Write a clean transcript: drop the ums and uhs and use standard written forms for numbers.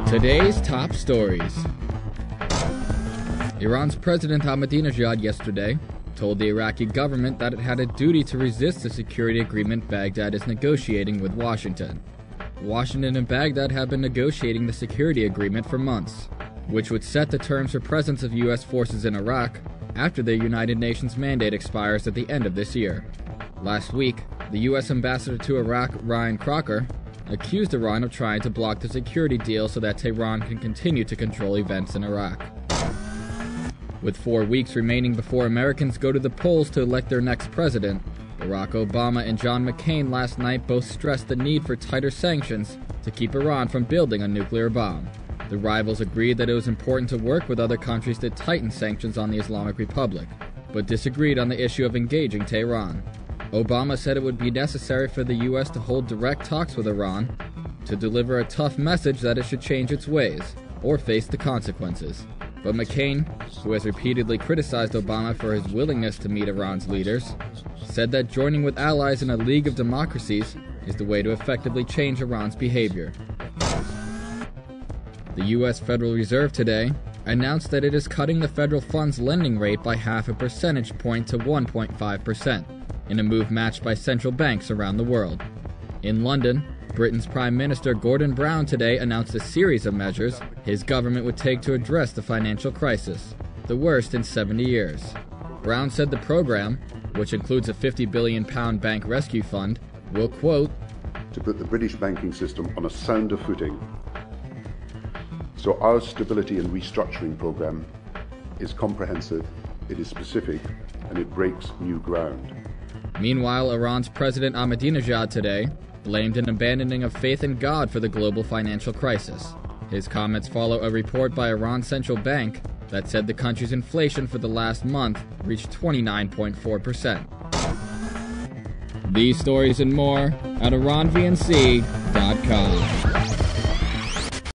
Today's top stories. Iran's President Ahmadinejad yesterday told the Iraqi government that it had a duty to resist the security agreement Baghdad is negotiating with Washington. Washington and Baghdad have been negotiating the security agreement for months, which would set the terms for presence of U.S. forces in Iraq after their United Nations mandate expires at the end of this year. Last week, the U.S. ambassador to Iraq, Ryan Crocker, accused Iran of trying to block the security deal so that Tehran can continue to control events in Iraq. With 4 weeks remaining before Americans go to the polls to elect their next president, Barack Obama and John McCain last night both stressed the need for tighter sanctions to keep Iran from building a nuclear bomb. The rivals agreed that it was important to work with other countries to tighten sanctions on the Islamic Republic, but disagreed on the issue of engaging Tehran. Obama said it would be necessary for the U.S. to hold direct talks with Iran to deliver a tough message that it should change its ways or face the consequences. But McCain, who has repeatedly criticized Obama for his willingness to meet Iran's leaders, said that joining with allies in a league of democracies is the way to effectively change Iran's behavior. The U.S. Federal Reserve today announced that it is cutting the federal funds lending rate by 0.5 percentage point to 1.5%, in a move matched by central banks around the world. In London, Britain's Prime Minister Gordon Brown today announced a series of measures his government would take to address the financial crisis, the worst in 70 years. Brown said the program, which includes a £50 billion bank rescue fund, will, quote, to put the British banking system on a sounder footing. So our stability and restructuring program is comprehensive, it is specific, and it breaks new ground. Meanwhile, Iran's President Ahmadinejad today blamed an abandoning of faith in God for the global financial crisis. His comments follow a report by Iran's central bank that said the country's inflation for the last month reached 29.4%. These stories and more at IranVNC.com.